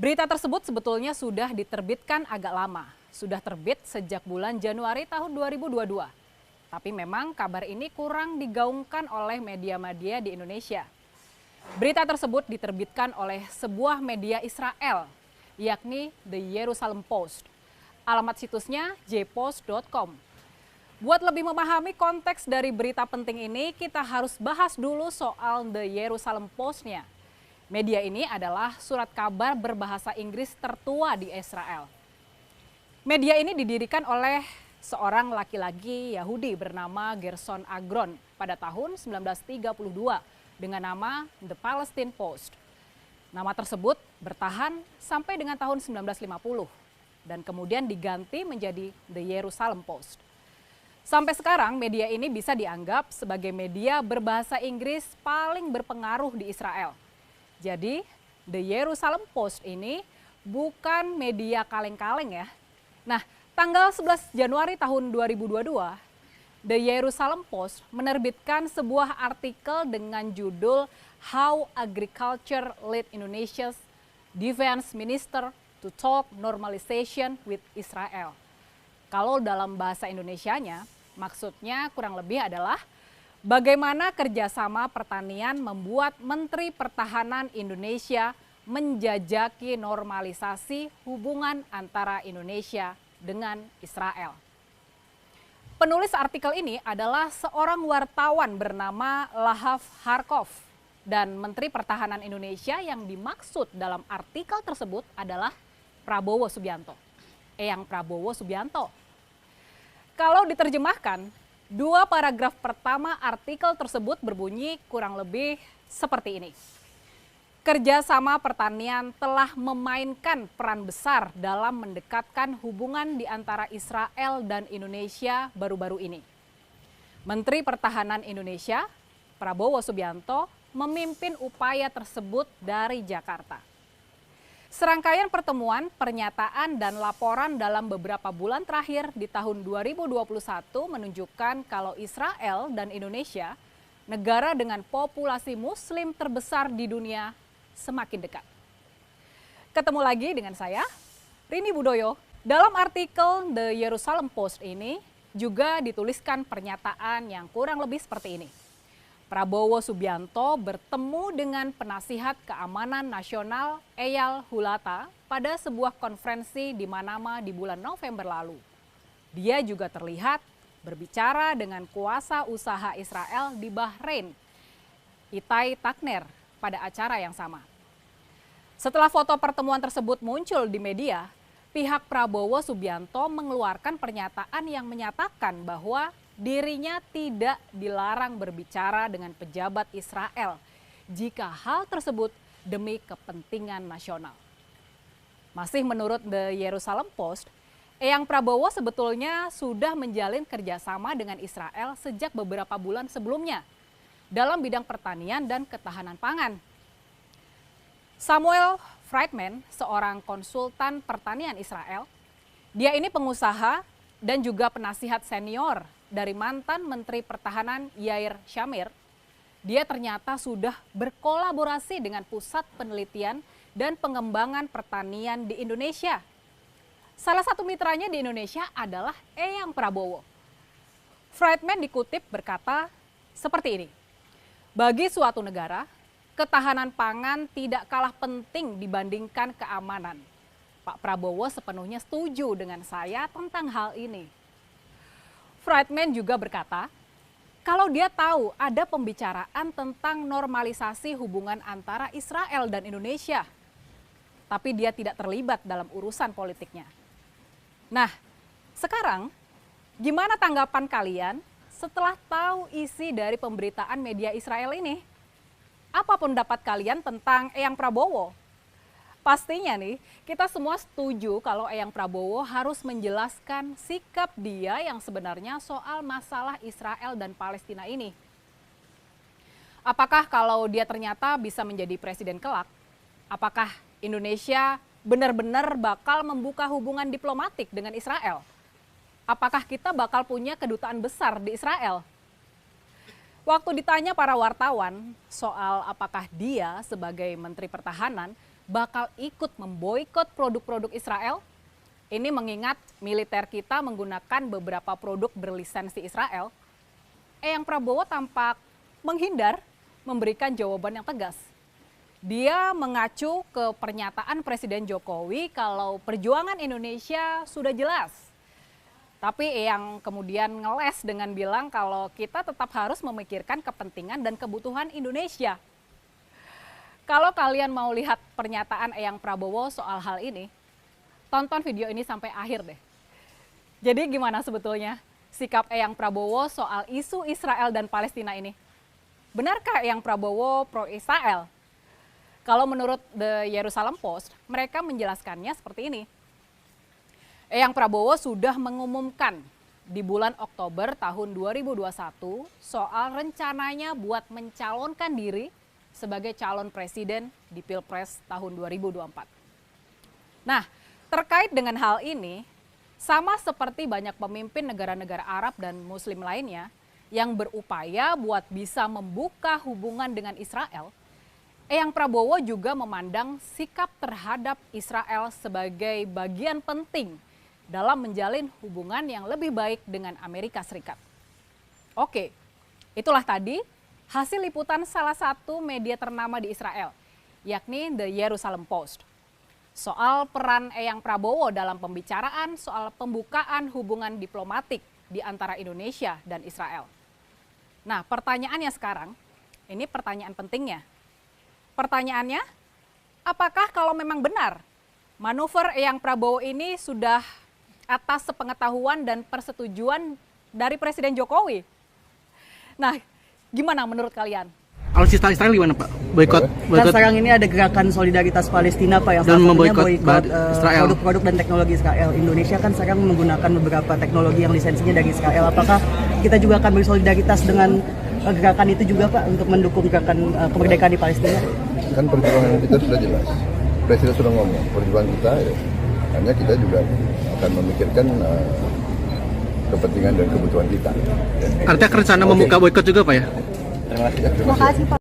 Berita tersebut sebetulnya sudah diterbitkan agak lama. Sudah terbit sejak bulan Januari tahun 2022. Tapi memang kabar ini kurang digaungkan oleh media-media di Indonesia. Berita tersebut diterbitkan oleh sebuah media Israel, yakni The Jerusalem Post. Alamat situsnya jpost.com. Buat lebih memahami konteks dari berita penting ini, kita harus bahas dulu soal The Jerusalem Post-nya. Media ini adalah surat kabar berbahasa Inggris tertua di Israel. Media ini didirikan oleh seorang laki-laki Yahudi bernama Gerson Agron pada tahun 1932 dengan nama The Palestine Post. Nama tersebut bertahan sampai dengan tahun 1950 dan kemudian diganti menjadi The Jerusalem Post. Sampai sekarang media ini bisa dianggap sebagai media berbahasa Inggris paling berpengaruh di Israel. Jadi The Jerusalem Post ini bukan media kaleng-kaleng ya. Nah, tanggal 11 Januari tahun 2022, The Jerusalem Post menerbitkan sebuah artikel dengan judul How Agriculture Led Indonesia's Defense Minister to Talk Normalization with Israel. Kalau dalam bahasa Indonesianya, maksudnya kurang lebih adalah bagaimana kerjasama pertanian membuat Menteri Pertahanan Indonesia menjajaki normalisasi hubungan antara Indonesia dengan Israel. Penulis artikel ini adalah seorang wartawan bernama Lahav Harkov dan Menteri Pertahanan Indonesia yang dimaksud dalam artikel tersebut adalah Prabowo Subianto. Eyang Prabowo Subianto. Kalau diterjemahkan, dua paragraf pertama artikel tersebut berbunyi kurang lebih seperti ini. Kerjasama pertanian telah memainkan peran besar dalam mendekatkan hubungan di antara Israel dan Indonesia baru-baru ini. Menteri Pertahanan Indonesia, Prabowo Subianto, memimpin upaya tersebut dari Jakarta. Serangkaian pertemuan, pernyataan, dan laporan dalam beberapa bulan terakhir di tahun 2021 menunjukkan kalau Israel dan Indonesia, negara dengan populasi muslim terbesar di dunia, semakin dekat. Ketemu lagi dengan saya, Rini Budoyo. Dalam artikel The Jerusalem Post ini juga dituliskan pernyataan yang kurang lebih seperti ini. Prabowo Subianto bertemu dengan penasihat keamanan nasional Eyal Hulata pada sebuah konferensi di Manama di bulan November lalu. Dia juga terlihat berbicara dengan kuasa usaha Israel di Bahrain, Itai Takner, pada acara yang sama. Setelah foto pertemuan tersebut muncul di media, pihak Prabowo Subianto mengeluarkan pernyataan yang menyatakan bahwa dirinya tidak dilarang berbicara dengan pejabat Israel jika hal tersebut demi kepentingan nasional. Masih menurut The Jerusalem Post, Eyang Prabowo sebetulnya sudah menjalin kerjasama dengan Israel sejak beberapa bulan sebelumnya dalam bidang pertanian dan ketahanan pangan. Samuel Friedman, seorang konsultan pertanian Israel, dia ini pengusaha dan juga penasihat senior dari mantan Menteri Pertahanan Yair Shamir. Dia ternyata sudah berkolaborasi dengan Pusat Penelitian dan Pengembangan Pertanian di Indonesia. Salah satu mitranya di Indonesia adalah Eyang Prabowo. Friedman dikutip berkata seperti ini, bagi suatu negara, ketahanan pangan tidak kalah penting dibandingkan keamanan. Pak Prabowo sepenuhnya setuju dengan saya tentang hal ini. Friedman juga berkata, kalau dia tahu ada pembicaraan tentang normalisasi hubungan antara Israel dan Indonesia, tapi dia tidak terlibat dalam urusan politiknya. Nah, sekarang gimana tanggapan kalian setelah tahu isi dari pemberitaan media Israel ini? Apa pendapat kalian tentang Eyang Prabowo? Pastinya nih, kita semua setuju kalau Eyang Prabowo harus menjelaskan sikap dia yang sebenarnya soal masalah Israel dan Palestina ini. Apakah kalau dia ternyata bisa menjadi presiden kelak, apakah Indonesia benar-benar bakal membuka hubungan diplomatik dengan Israel? Apakah kita bakal punya kedutaan besar di Israel? Waktu ditanya para wartawan soal apakah dia sebagai Menteri Pertahanan bakal ikut memboikot produk-produk Israel? Ini mengingat militer kita menggunakan beberapa produk berlisensi Israel. Eyang Prabowo tampak menghindar memberikan jawaban yang tegas. Dia mengacu ke pernyataan Presiden Jokowi kalau perjuangan Indonesia sudah jelas. Tapi yang kemudian ngeles dengan bilang kalau kita tetap harus memikirkan kepentingan dan kebutuhan Indonesia. Kalau kalian mau lihat pernyataan Eyang Prabowo soal hal ini, tonton video ini sampai akhir deh. Jadi gimana sebetulnya sikap Eyang Prabowo soal isu Israel dan Palestina ini? Benarkah Eyang Prabowo pro-Israel? Kalau menurut The Jerusalem Post, mereka menjelaskannya seperti ini. Eyang Prabowo sudah mengumumkan di bulan Oktober tahun 2021 soal rencananya buat mencalonkan diri sebagai calon presiden di Pilpres tahun 2024. Nah, terkait dengan hal ini, sama seperti banyak pemimpin negara-negara Arab dan Muslim lainnya yang berupaya buat bisa membuka hubungan dengan Israel, Eyang Prabowo juga memandang sikap terhadap Israel sebagai bagian penting dalam menjalin hubungan yang lebih baik dengan Amerika Serikat. Oke, itulah tadi hasil liputan salah satu media ternama di Israel, yakni The Jerusalem Post. Soal peran Eyang Prabowo dalam pembicaraan soal pembukaan hubungan diplomatik di antara Indonesia dan Israel. Nah, pertanyaannya sekarang, ini pertanyaan pentingnya. Pertanyaannya, apakah kalau memang benar manuver Eyang Prabowo ini sudah atas sepengetahuan dan persetujuan dari Presiden Jokowi? Nah, gimana menurut kalian? Alutsista Israel gimana Pak? Boikot. Kan sekarang ini ada gerakan solidaritas Palestina Pak yang dan memboikot Israel. Produk-produk dan teknologi Israel. Indonesia kan sekarang menggunakan beberapa teknologi yang lisensinya dari Israel. Apakah kita juga akan bersolidaritas dengan gerakan itu juga Pak untuk mendukung gerakan kemerdekaan di Palestina? Kan perjuangan kita sudah jelas. Presiden sudah ngomong, perjuangan kita ya, hanya kita juga akan memikirkan kepentingan dan kebutuhan kita. Artinya rencana membuka boikot juga Pak ya? Terima kasih Pak.